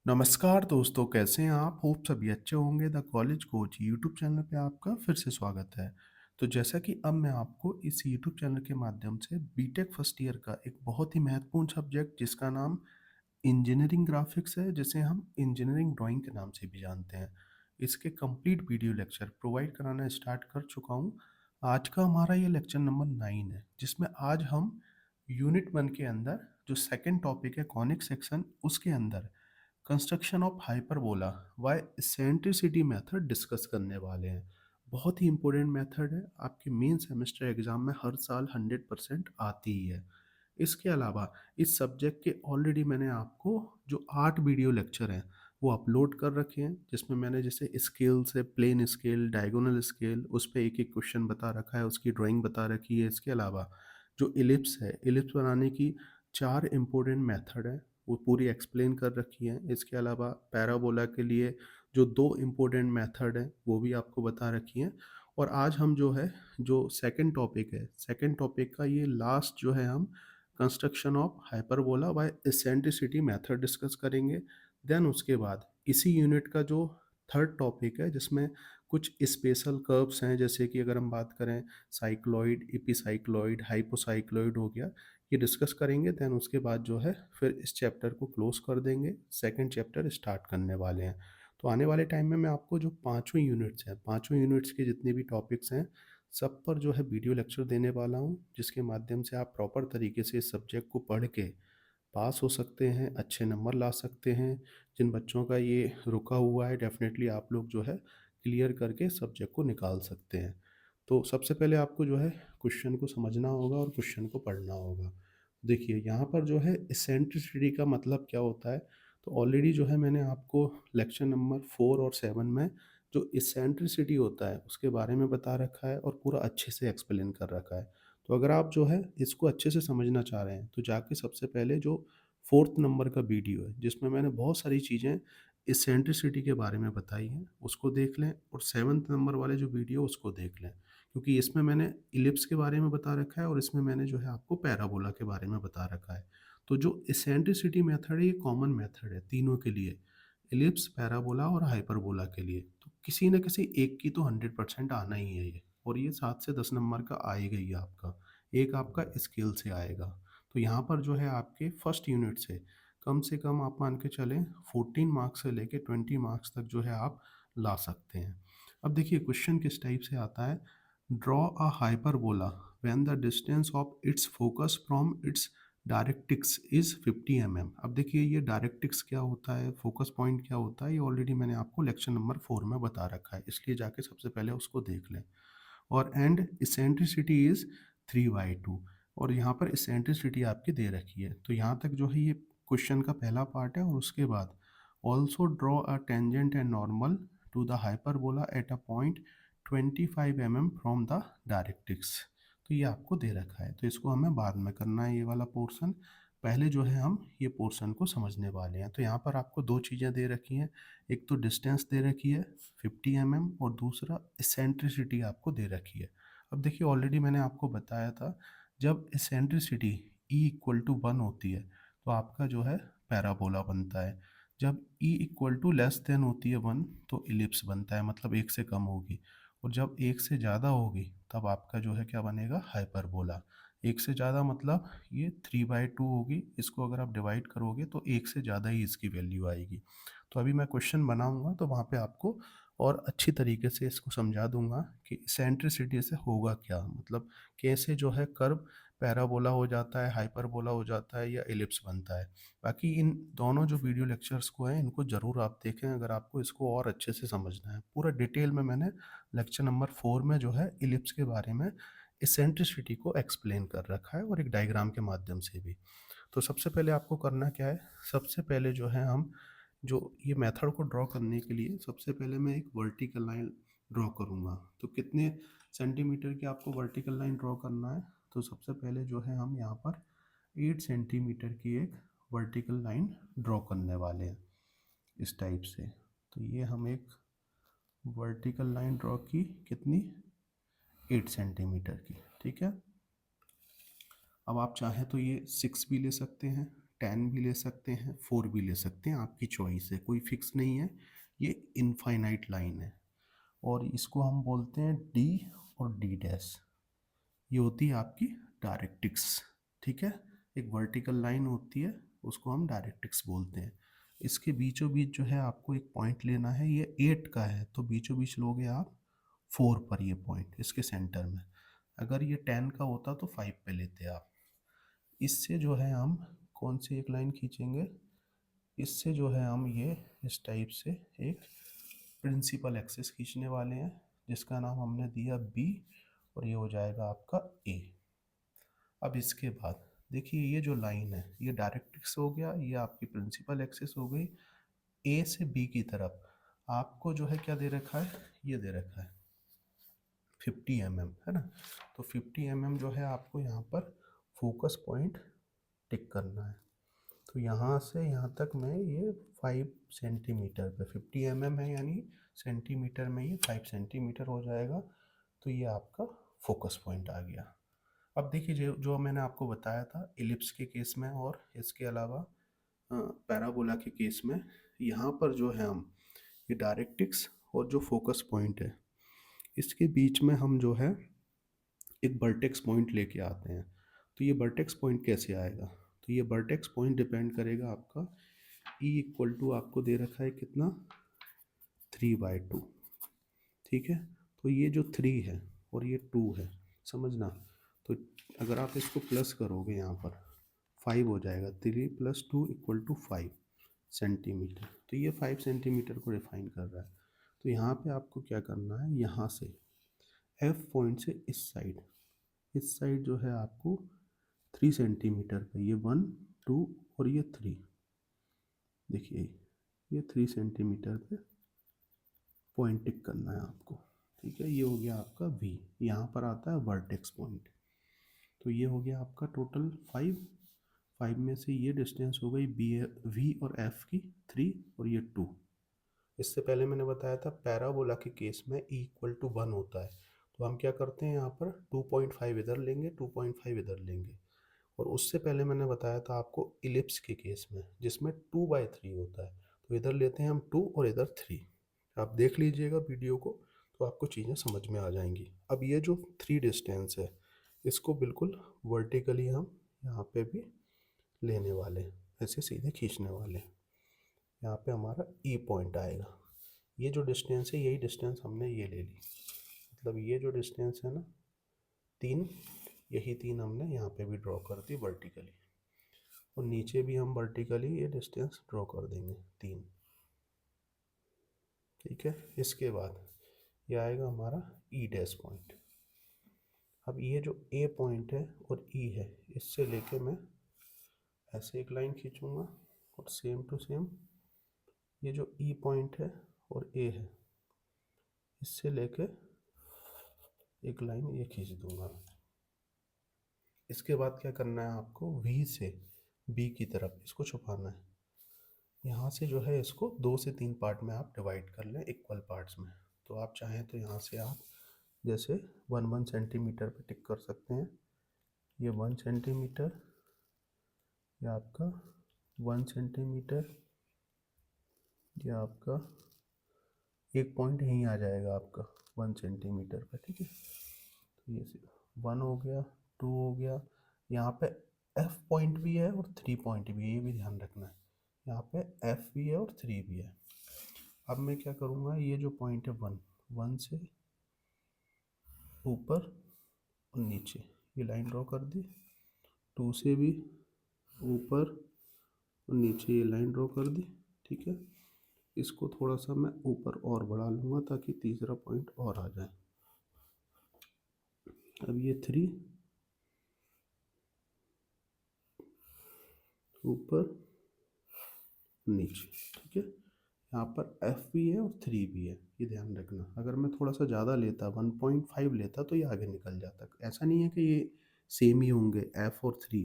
नमस्कार दोस्तों, कैसे हैं आप? होप सभी अच्छे होंगे। The college coach YouTube channel पे आपका फिर से स्वागत है। तो जैसा कि अब मैं आपको इस यूट्यूब चैनल के माध्यम से बीटेक फर्स्ट ईयर का एक बहुत ही महत्वपूर्ण सब्जेक्ट जिसका नाम इंजीनियरिंग ग्राफिक्स है, जिसे हम इंजीनियरिंग ड्राइंग के नाम से भी जानते हैं। इसके कंप्लीट वीडियो लेक्चर प्रोवाइड कराना स्टार्ट कर चुका हूँ। आज का हमारा ये लेक्चर नंबर 9 है, जिसमें आज हम यूनिट 1 के अंदर जो सेकंड टॉपिक है कॉनिक सेक्शन, उसके अंदर construction of hyperbola by eccentricity method discuss करने वाले हैं। बहुत ही इंपॉर्टेंट मेथड है, आपके मेन सेमेस्टर एग्जाम में हर साल 100% आती ही है। इसके अलावा इस सब्जेक्ट के ऑलरेडी मैंने आपको जो 8 वीडियो लेक्चर हैं वो अपलोड कर रखे हैं, जिसमें मैंने जैसे स्केल से प्लेन स्केल, डायगोनल स्केल, उस पर एक एक क्वेश्चन बता रखा है, उसकी ड्राइंग बता रखी है। इसके अलावा जो इलिप्स है, इलिप्स बनाने की 4 इम्पोर्टेंट मेथड है, वो पूरी एक्सप्लेन कर रखी है। इसके अलावा पैराबोला के लिए जो 2 इम्पोर्टेंट मेथड हैं वो भी आपको बता रखी हैं। और आज हम जो है, जो सेकंड टॉपिक है, सेकंड टॉपिक का ये लास्ट जो है, हम construction of hyperbola by eccentricity method discuss करेंगे। देन उसके बाद इसी यूनिट का जो थर्ड टॉपिक है, जिसमें कुछ स्पेशल कर्व्स हैं, जैसे कि अगर हम बात करें साइक्लॉइड, एपिसाइक्लॉइड, हाइपोसाइक्लॉइड हो गया, ये डिस्कस करेंगे। देन उसके बाद जो है फिर इस चैप्टर को क्लोज कर देंगे, सेकंड चैप्टर स्टार्ट करने वाले हैं। तो आने वाले टाइम में मैं आपको जो पाँचों यूनिट्स हैं, पाँचों यूनिट्स के जितने भी टॉपिक्स हैं, सब पर जो है वीडियो लेक्चर देने वाला हूँ, जिसके माध्यम से आप प्रॉपर तरीके से इस सब्जेक्ट को पढ़ के पास हो सकते हैं, अच्छे नंबर ला सकते हैं। जिन बच्चों का ये रुका हुआ है, डेफिनेटली आप लोग जो है क्लियर करके सब्जेक्ट को निकाल सकते हैं। तो सबसे पहले आपको जो है क्वेश्चन को समझना होगा और क्वेश्चन को पढ़ना होगा। देखिए यहाँ पर जो है एसेंट्रिसिटी का मतलब क्या होता है, तो ऑलरेडी जो है मैंने आपको लेक्चर नंबर 4 और 7 में जो एसेंट्रिसिटी होता है उसके बारे में बता रखा है और पूरा अच्छे से एक्सप्लेन कर रखा है। तो अगर आप जो है इसको अच्छे से समझना चाह रहे हैं, तो जाके सबसे पहले जो 4th नंबर का वीडियो है, जिसमें मैंने बहुत सारी चीज़ें एसेंट्रिसिटी के बारे में बताई हैं, उसको देख लें। और 7th नंबर वाले जो वीडियो उसको देख लें, क्योंकि इसमें मैंने इलिप्स के बारे में बता रखा है और इसमें मैंने जो है आपको पैराबोला के बारे में बता रखा है। तो जो एसेंट्रिसिटी मेथड है, ये कॉमन मेथड है तीनों के लिए, इलिप्स, पैराबोला और हाइपरबोला के लिए। तो किसी न किसी एक की तो 100% आना ही है ये, और ये 7 से 10 नंबर का आएगा ही आपका। एक आपका स्केल से आएगा। तो यहाँ पर जो है आपके फर्स्ट यूनिट से कम आप मान के चलें 14 मार्क्स से लेके 20 मार्क्स तक जो है आप ला सकते हैं। अब देखिए क्वेश्चन किस टाइप से आता है। Draw a hyperbola when the distance of its focus from its directrix is 50 mm। अब देखिए ये डायरेक्ट्रिक्स क्या होता है, फोकस पॉइंट क्या होता है, ये ऑलरेडी मैंने आपको लेक्चर नंबर 4 में बता रखा है, इसलिए जाके सबसे पहले उसको देख लें। और एंड इसेंट्रिसिटी इज 3/2, और यहाँ पर इसेंट्रिसिटी आपकी दे रखी है। तो यहाँ तक जो है ये क्वेश्चन का पहला पार्ट है। और उसके बाद also draw a tangent and normal to the hyperbola at a point 25 mm from the directrix. तो ये आपको दे रखा है, तो इसको हमें बाद में करना है ये वाला पोर्शन। पहले जो है हम ये पोर्शन को समझने वाले हैं। तो यहाँ पर आपको दो चीज़ें दे रखी हैं, एक तो डिस्टेंस दे रखी है 50 mm, और दूसरा इसेंट्रिसिटी आपको दे रखी है। अब देखिए ऑलरेडी मैंने आपको बताया था, जब इसेंट्रिसिटी E = 1 होती है तो आपका जो है पैराबोला बनता है। जब E = होती है 1 तो इलिप्स बनता है, मतलब एक से कम होगी। और जब एक से ज़्यादा होगी तब आपका जो है क्या बनेगा, हाइपरबोला। एक से ज़्यादा मतलब ये 3/2 होगी, इसको अगर आप डिवाइड करोगे तो एक से ज़्यादा ही इसकी वैल्यू आएगी। तो अभी मैं क्वेश्चन बनाऊंगा तो वहाँ पे आपको और अच्छी तरीके से इसको समझा दूंगा कि सेंट्रिसिटी से होगा क्या, मतलब कैसे जो है कर्व पैराबोला हो जाता है, हाइपरबोला हो जाता है, या एलिप्स बनता है। बाकी इन दोनों जो वीडियो लेक्चर्स को हैं इनको ज़रूर आप देखें, अगर आपको इसको और अच्छे से समझना है। पूरा डिटेल में मैंने लेक्चर नंबर 4 में जो है इलिप्स के बारे में इसेंट्रिसिटी को एक्सप्लेन कर रखा है, और एक डायग्राम के माध्यम से भी। तो सबसे पहले आपको करना क्या है, सबसे पहले जो है हम जो ये मेथड को ड्रॉ करने के लिए सबसे पहले मैं एक वर्टिकल लाइन ड्रॉ करूँगा। तो कितने सेंटीमीटर की आपको वर्टिकल लाइन ड्रॉ करना है, तो सबसे पहले जो है हम यहाँ पर 8 सेंटीमीटर की एक वर्टिकल लाइन ड्रॉ करने वाले हैं इस टाइप से। तो ये हम एक वर्टिकल लाइन ड्रॉ की, कितनी, 8 सेंटीमीटर की, ठीक है। अब आप चाहें तो ये 6 भी ले सकते हैं, 10 भी ले सकते हैं, 4 भी ले सकते हैं, आपकी चॉइस है, कोई फिक्स नहीं है। ये इनफाइनाइट लाइन है और इसको हम बोलते हैं डी और डी डैश। ये होती है आपकी डायरेक्ट्रिक्स। ठीक है, एक वर्टिकल लाइन होती है, उसको हम डायरेक्ट्रिक्स बोलते हैं। इसके बीचों बीच जो है आपको एक पॉइंट लेना है, ये 8 का है तो बीचों बीच लोगे आप 4 पर, ये पॉइंट इसके सेंटर में। अगर ये 10 का होता तो 5 पे लेते आप। इससे जो है हम कौन सी एक लाइन खींचेंगे, इससे जो है हम ये इस टाइप से एक प्रिंसिपल एक्सिस खींचने वाले हैं, जिसका नाम हमने दिया बी, और ये हो जाएगा आपका ए। अब इसके बाद देखिए ये जो लाइन है ये डायरेक्ट्रिक्स हो गया, ये आपकी प्रिंसिपल एक्सिस हो गई। ए से बी की तरफ आपको जो है क्या दे रखा है, ये दे रखा है 50 mm, है ना। तो 50 mm जो है आपको यहाँ पर फोकस पॉइंट टिक करना है। तो यहाँ से यहाँ तक मैं ये 5 सेंटीमीटर पे, 50 mm है यानी सेंटीमीटर में ये 5 सेंटीमीटर हो जाएगा। तो ये आपका फोकस पॉइंट आ गया। अब देखिए जो जो मैंने आपको बताया था इलिप्स के केस में और इसके अलावा पैराबोला के केस में, यहाँ पर जो है हम ये डायरेक्ट्रिक्स और जो फोकस पॉइंट है इसके बीच में हम जो है एक वर्टेक्स पॉइंट लेके आते हैं। तो ये वर्टेक्स पॉइंट कैसे आएगा, तो ये वर्टेक्स पॉइंट डिपेंड करेगा आपका ई इक्वल टू आपको दे रखा है कितना 3/2। ठीक है, तो ये जो 3 है और ये 2 है, समझना। तो अगर आप इसको प्लस करोगे यहाँ पर 5 हो जाएगा, 3 + 2 = 5 सेंटीमीटर। तो ये 5 सेंटीमीटर को डिफाइन कर रहा है। तो यहाँ पे आपको क्या करना है, यहाँ से एफ पॉइंट से इस साइड जो है आपको 3 सेंटीमीटर पे, ये 1 2 और ये 3, देखिए ये 3 सेंटीमीटर पे पॉइंट टिक करना है आपको। ठीक है, ये हो गया आपका वी, यहाँ पर आता है वर्टेक्स पॉइंट। तो ये हो गया आपका टोटल 5 में से ये डिस्टेंस हो गई बी वी और एफ की 3 और ये 2। इससे पहले मैंने बताया था पैराबोला के केस में E = 1 होता है, तो हम क्या करते हैं यहाँ पर 2.5 इधर लेंगे, 2.5 इधर लेंगे। और उससे पहले मैंने बताया था आपको इलिप्स के केस में जिसमें 2/3 होता है, तो इधर लेते हैं हम 2 और इधर 3। आप देख लीजिएगा वीडियो को तो आपको चीज़ें समझ में आ जाएंगी। अब ये जो 3 डिस्टेंस है इसको बिल्कुल वर्टिकली हम यहाँ पे भी लेने वाले हैं, ऐसे सीधे खींचने वाले हैं। यहाँ पे हमारा ई पॉइंट आएगा। ये जो डिस्टेंस है यही डिस्टेंस हमने ये ले ली, मतलब ये जो डिस्टेंस है ना 3, यही 3 हमने यहाँ पे भी ड्रॉ कर दी वर्टिकली, और नीचे भी हम वर्टिकली ये डिस्टेंस ड्रॉ कर देंगे 3। ठीक है, इसके बाद ये आएगा हमारा ई डैश पॉइंट। अब ये जो ए पॉइंट है और ई है, इससे लेके मैं ऐसे एक लाइन खींचूंगा और सेम टू सेम ये जो ई पॉइंट है और ए है, इससे लेके एक लाइन ये खींच दूंगा। इसके बाद क्या करना है आपको, वी से बी की तरफ इसको छुपाना है। यहाँ से जो है इसको 2 से 3 पार्ट में आप डिवाइड कर लें, इक्वल पार्ट्स में। तो आप चाहें तो यहाँ से आप जैसे 1 सेंटीमीटर पे टिक कर सकते हैं। ये 1 सेंटीमीटर, ये आपका 1 सेंटीमीटर, ये आपका एक पॉइंट यहीं आ जाएगा आपका 1 सेंटीमीटर पे। ठीक है, तो ये 1 हो गया, 2 हो गया, यहाँ पे एफ पॉइंट भी है और 3 पॉइंट भी है, ये भी ध्यान रखना है। यहाँ पे एफ भी है और 3 भी है। अब मैं क्या करूँगा, ये जो पॉइंट है 1 से ऊपर और नीचे ये लाइन ड्रॉ कर दी, 2 से भी ऊपर और नीचे ये लाइन ड्रॉ कर दी। ठीक है, इसको थोड़ा सा मैं ऊपर और बढ़ा लूँगा ताकि तीसरा पॉइंट और आ जाए। अब ये 3 ऊपर नीचे। ठीक है, यहाँ पर एफ भी है और 3 भी है, ये ध्यान रखना। अगर मैं थोड़ा सा ज़्यादा लेता 1.5 लेता तो ये आगे निकल जाता। ऐसा नहीं है कि ये सेम ही होंगे एफ और 3,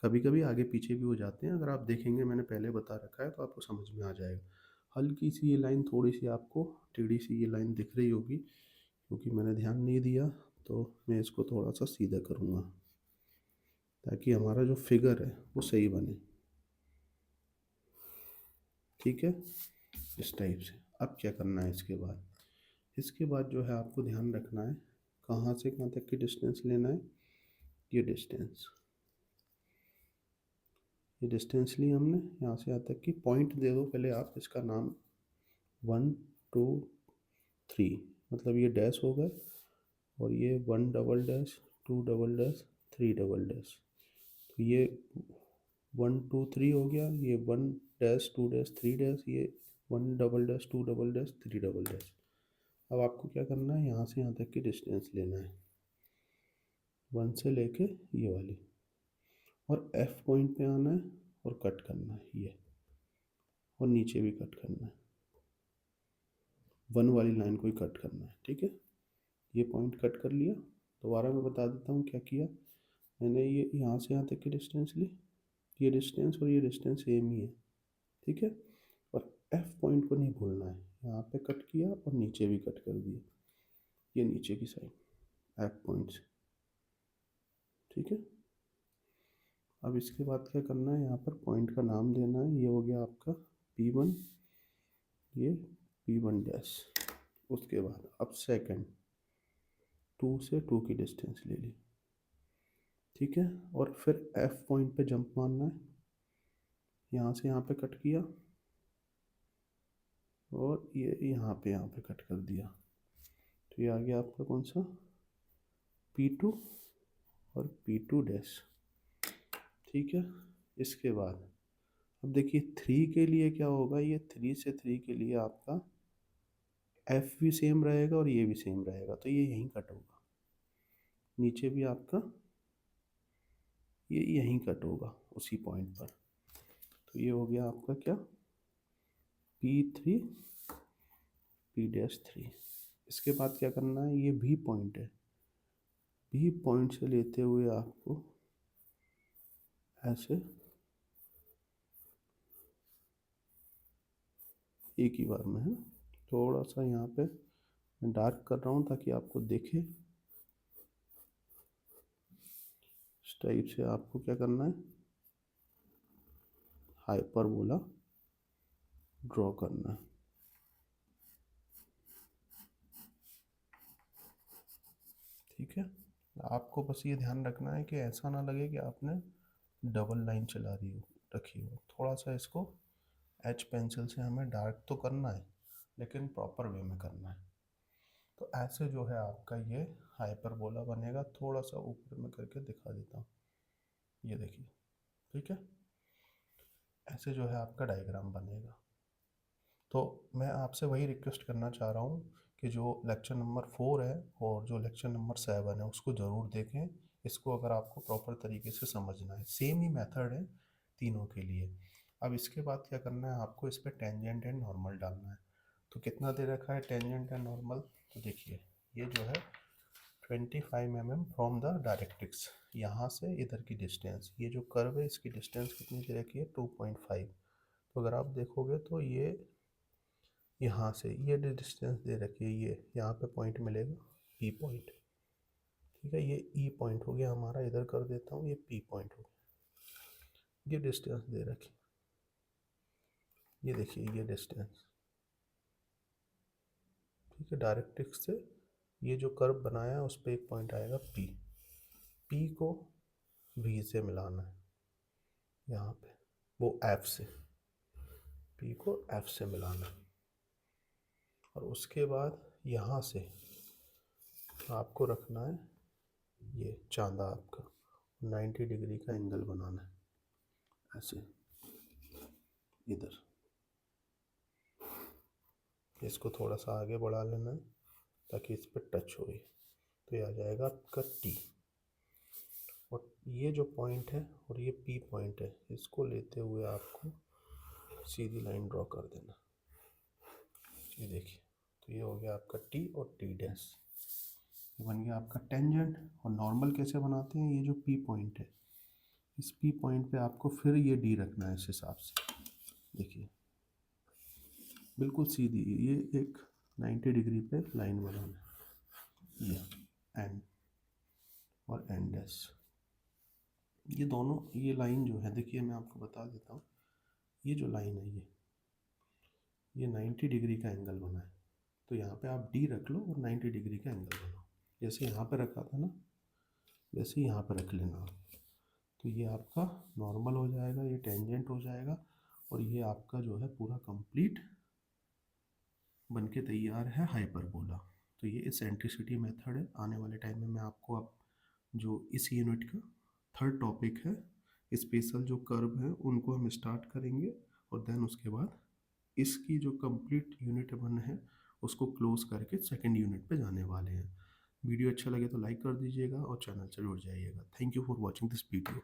कभी कभी आगे पीछे भी हो जाते हैं। अगर आप देखेंगे मैंने पहले बता रखा है तो आपको समझ में आ जाएगा। हल्की सी ये लाइन, थोड़ी सी आपको टेढ़ी सी ये लाइन दिख रही होगी क्योंकि मैंने ध्यान नहीं दिया, तो मैं इसको थोड़ा सा सीधा करूँगा ताकि हमारा जो फिगर है वो सही बने। ठीक है, इस टाइप से। अब क्या करना है इसके बाद जो है आपको ध्यान रखना है कहाँ से कहाँ तक की डिस्टेंस लेना है। ये डिस्टेंस ली हमने, यहाँ से यहाँ तक की पॉइंट दे दो पहले आप इसका नाम। 1 2 3, मतलब ये डैश हो गए, और ये 1 double dash 2 double dash 3 double dash. तो ये 1 2 3 हो गया, ये 1 डैश 2 डैश 3 डैश, ये 1 double dash 2 double dash 3 double dash. अब आपको क्या करना है, यहाँ से यहाँ तक की डिस्टेंस लेना है, 1 से लेके ये वाली, और F पॉइंट पे आना है और कट करना है ये, और नीचे भी कट करना है, 1 वाली लाइन को ही कट करना है। ठीक है, ये पॉइंट कट कर लिया। दोबारा मैं बता देता हूँ क्या किया मैंने। ये यहाँ से यहाँ तक की डिस्टेंस ली, ये डिस्टेंस और ये डिस्टेंस सेम ही है। ठीक है, और F पॉइंट को नहीं भूलना है, यहाँ पे कट किया और नीचे भी कट कर दिया, ये नीचे की साइड F पॉइंट से। ठीक है, अब इसके बाद क्या करना है, यहाँ पर पॉइंट का नाम देना है। ये हो गया आपका P1, ये P1 डैश। उसके बाद अब सेकंड 2 से 2 की डिस्टेंस ले ली। ठीक है, और फिर F पॉइंट पे जंप मारना है, यहाँ से यहाँ पे कट किया और ये यहाँ पे कट कर दिया। तो ये आ गया आपका कौन सा, P2 और P2 डैश। ठीक है, इसके बाद अब देखिए 3 के लिए क्या होगा, ये 3 से 3 के लिए आपका F भी सेम रहेगा और ये भी सेम रहेगा, तो ये यहीं कट होगा, नीचे भी आपका ये यहीं कट होगा उसी पॉइंट पर। तो ये हो गया आपका क्या, P3 P डैश 3। इसके बाद क्या करना है, ये भी पॉइंट है, भी पॉइंट से लेते हुए आपको ऐसे एक ही बार में है। थोड़ा सा यहाँ पे मैं डार्क कर रहा हूँ ताकि आपको दिखे। इस टाइप से आपको क्या करना है, हाइपरबोला ड्रॉ करना है। ठीक है, आपको बस ये ध्यान रखना है कि ऐसा ना लगे कि आपने डबल लाइन चला रखी हो। थोड़ा सा इसको एच पेंसिल से हमें डार्क तो करना है, लेकिन प्रॉपर वे में करना है। तो ऐसे जो है आपका ये हाइपरबोला बनेगा। थोड़ा सा ऊपर में करके दिखा देता हूँ, ये देखिए। ठीक है, ऐसे जो है आपका डायग्राम बनेगा। तो मैं आपसे वही रिक्वेस्ट करना चाह रहा हूँ कि जो लेक्चर नंबर 4 है और जो लेक्चर नंबर 7 है उसको ज़रूर देखें। इसको अगर आपको प्रॉपर तरीके से समझना है, सेम ही मेथड है तीनों के लिए। अब इसके बाद क्या करना है, आपको इस पर टेंजेंट एंड नॉर्मल डालना है। तो कितना दे रखा है टेंजेंट एंड नॉर्मल, तो देखिए ये जो है 25 mm फ्रॉम द डायरेक्ट्रिक्स, यहाँ से इधर की डिस्टेंस, ये जो कर्व है इसकी डिस्टेंस कितनी दे रखी है 2.5। तो अगर आप देखोगे तो ये यहाँ से ये डिस्टेंस दे रखी है, ये यहाँ पे पॉइंट मिलेगा P पॉइंट। ठीक है, ये E पॉइंट हो गया हमारा, इधर कर देता हूँ, ये P पॉइंट हो गया। ये डिस्टेंस दे रखी, ये देखिए ये डिस्टेंस। ठीक है, डायरेक्ट्रिक्स से ये जो कर्व बनाया है उस पर एक पॉइंट आएगा P। P को V से मिलाना है यहाँ पे, वो F से, P को F से मिलाना है। और उसके बाद यहाँ से आपको रखना है ये चांदा आपका 90 डिग्री का एंगल बनाना है ऐसे इधर। इसको थोड़ा सा आगे बढ़ा लेना है ताकि इस पर टच हो। तो ये आ जाएगा आपका T। और ये जो पॉइंट है और ये P पॉइंट है, इसको लेते हुए आपको सीधी लाइन ड्रॉ कर देना। ये देखिए, तो ये हो गया आपका T और T डैश, ये बन गया आपका टेंजेंट। और नॉर्मल कैसे बनाते हैं, ये जो P पॉइंट है इस P पॉइंट पे आपको फिर ये D रखना है इस हिसाब से। देखिए बिल्कुल सीधी, ये एक 90 डिग्री पे लाइन बनाना है, ये एंड और एंड डैश। ये दोनों, ये लाइन जो है देखिए मैं आपको बता देता हूँ, ये जो लाइन है ये 90 डिग्री का एंगल बना है, तो यहाँ पे आप डी रख लो और 90 डिग्री का एंगल बनाओ। जैसे यहाँ पे रखा था ना, वैसे ही यहाँ पे रख लेना। तो ये आपका नॉर्मल हो जाएगा, ये टेंजेंट हो जाएगा, और ये आपका जो है पूरा कंप्लीट बन के तैयार है हाइपरबोला। तो ये इसेंट्रिसिटी मेथड है। आने वाले टाइम में मैं आपको अब जो इस यूनिट का थर्ड टॉपिक है, स्पेशल जो कर्व है उनको हम स्टार्ट करेंगे, और देन उसके बाद इसकी जो कंप्लीट यूनिट वन है उसको क्लोज करके सेकंड यूनिट पे जाने वाले हैं। वीडियो अच्छा लगे तो लाइक कर दीजिएगा और चैनल से जुड़ जाइएगा। Thank you for watching this video.